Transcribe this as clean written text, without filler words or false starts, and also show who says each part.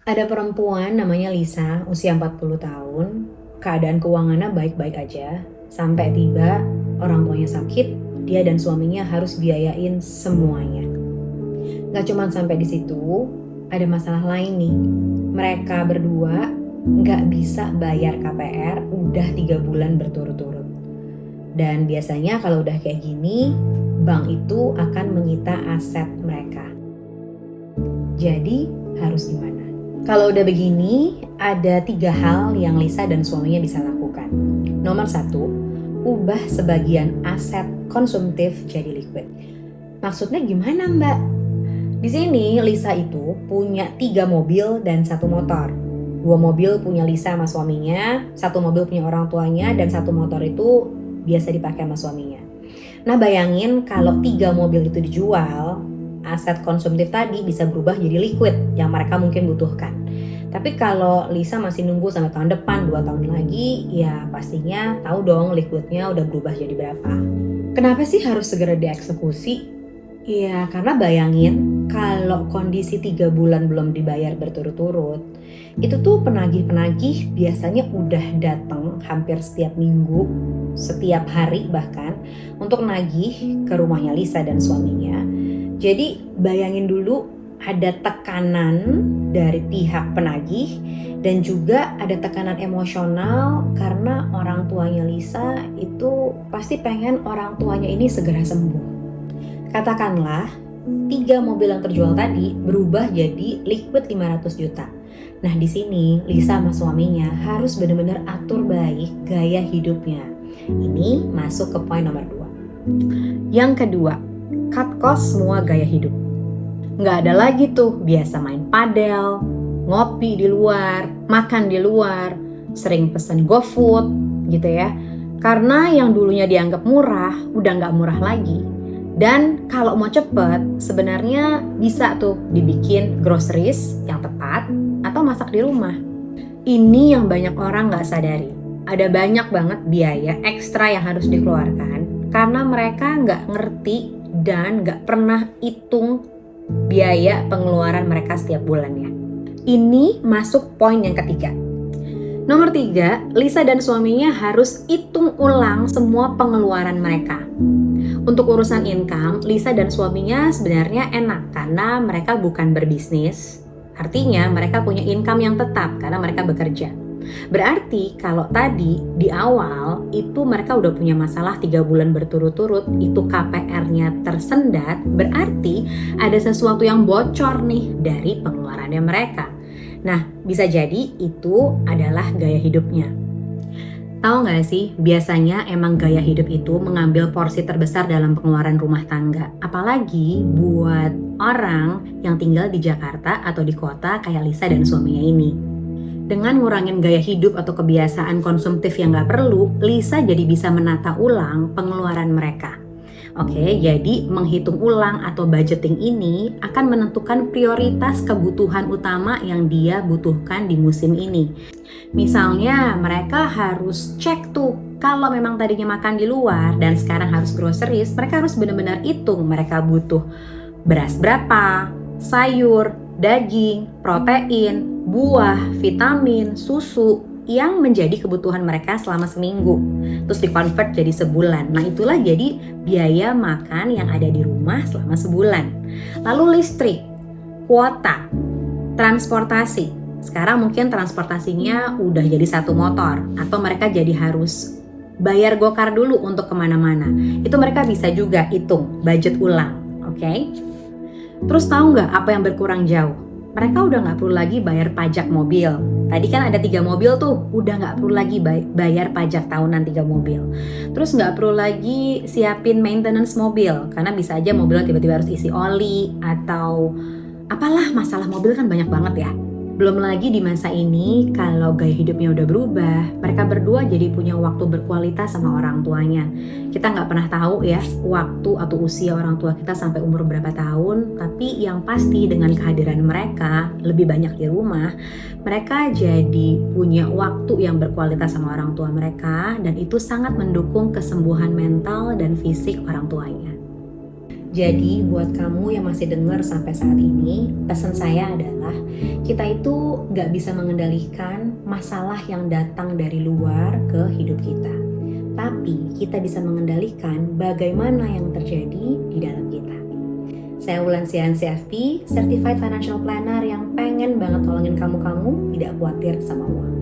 Speaker 1: Ada perempuan namanya Lisa, usia 40 tahun, keadaan keuangannya baik-baik aja, sampai tiba orang tuanya sakit, dia dan suaminya harus biayain semuanya. Gak cuma sampai di situ, ada masalah lain nih. Mereka berdua gak bisa bayar KPR udah 3 bulan berturut-turut. Dan biasanya kalau udah kayak gini, bank itu akan menyita aset mereka. Jadi harus gimana? Kalau udah begini, ada 3 hal yang Lisa dan suaminya bisa lakukan. Nomor 1, ubah sebagian aset konsumtif jadi liquid. Maksudnya gimana, Mbak? Di sini Lisa itu punya 3 mobil dan 1 motor. 2 mobil punya Lisa sama suaminya, 1 mobil punya orang tuanya, dan 1 motor itu biasa dipakai sama suaminya. Nah, bayangin kalau 3 mobil itu dijual, aset konsumtif tadi bisa berubah jadi liquid yang mereka mungkin butuhkan. Tapi kalau Lisa masih nunggu sampai tahun depan, 2 tahun lagi, ya pastinya tahu dong liquidnya udah berubah jadi berapa. Kenapa sih harus segera dieksekusi? Ya karena bayangin kalau kondisi 3 bulan belum dibayar berturut-turut, itu tuh penagih-penagih biasanya udah datang hampir setiap minggu, setiap hari bahkan, untuk nagih ke rumahnya Lisa dan suaminya. Jadi bayangin dulu ada tekanan dari pihak penagih dan juga ada tekanan emosional karena orang tuanya Lisa itu pasti pengen orang tuanya ini segera sembuh. Katakanlah 3 mobil yang terjual tadi berubah jadi liquid 500 juta. Nah di sini Lisa sama suaminya harus benar-benar atur baik gaya hidupnya. Ini masuk ke poin nomor 2. Yang kedua, cut cost semua gaya hidup. Nggak ada lagi tuh biasa main padel, ngopi di luar, makan di luar, sering pesen GoFood gitu ya. Karena yang dulunya dianggap murah, udah nggak murah lagi. Dan kalau mau cepet, sebenarnya bisa tuh dibikin groceries yang tepat atau masak di rumah. Ini yang banyak orang nggak sadari. Ada banyak banget biaya ekstra yang harus dikeluarkan karena mereka nggak ngerti dan gak pernah hitung biaya pengeluaran mereka setiap bulannya. Ini masuk poin yang ketiga. Nomor 3, Lisa dan suaminya harus hitung ulang semua pengeluaran mereka. Untuk urusan income, Lisa dan suaminya sebenarnya enak karena mereka bukan berbisnis. Artinya mereka punya income yang tetap karena mereka bekerja. Berarti kalau tadi di awal itu mereka udah punya masalah 3 bulan berturut-turut, itu KPR-nya tersendat, berarti ada sesuatu yang bocor nih dari pengeluarannya mereka. Nah, bisa jadi itu adalah gaya hidupnya. Tahu nggak sih, biasanya emang gaya hidup itu mengambil porsi terbesar dalam pengeluaran rumah tangga. Apalagi buat orang yang tinggal di Jakarta atau di kota kayak Lisa dan suaminya ini. Dengan ngurangin gaya hidup atau kebiasaan konsumtif yang gak perlu, Lisa jadi bisa menata ulang pengeluaran mereka. Oke, jadi menghitung ulang atau budgeting ini akan menentukan prioritas kebutuhan utama yang dia butuhkan di musim ini. Misalnya mereka harus cek tuh, kalau memang tadinya makan di luar dan sekarang harus groceries, mereka harus benar-benar hitung mereka butuh beras berapa, sayur, daging, protein, buah, vitamin, susu yang menjadi kebutuhan mereka selama seminggu. Terus dikonvert jadi sebulan. Nah itulah jadi biaya makan yang ada di rumah selama sebulan. Lalu listrik, kuota, transportasi. Sekarang mungkin transportasinya udah jadi 1 motor. Atau mereka jadi harus bayar gokar dulu untuk kemana-mana. Itu mereka bisa juga hitung, budget ulang. Oke? Terus tahu nggak apa yang berkurang jauh? Mereka udah nggak perlu lagi bayar pajak mobil. Tadi kan ada 3 mobil tuh, udah nggak perlu lagi bayar pajak tahunan 3 mobil. Terus nggak perlu lagi siapin maintenance mobil, karena bisa aja mobilnya tiba-tiba harus isi oli atau apalah, masalah mobil kan banyak banget ya. Belum lagi di masa ini, kalau gaya hidupnya udah berubah, mereka berdua jadi punya waktu berkualitas sama orang tuanya. Kita nggak pernah tahu ya, waktu atau usia orang tua kita sampai umur berapa tahun, tapi yang pasti dengan kehadiran mereka lebih banyak di rumah, mereka jadi punya waktu yang berkualitas sama orang tua mereka, dan itu sangat mendukung kesembuhan mental dan fisik orang tuanya. Jadi buat kamu yang masih dengar sampai saat ini, pesan saya adalah kita itu nggak bisa mengendalikan masalah yang datang dari luar ke hidup kita. Tapi kita bisa mengendalikan bagaimana yang terjadi di dalam kita. Saya Wulan Sian CFP, Certified Financial Planner yang pengen banget tolongin kamu tidak khawatir sama uang.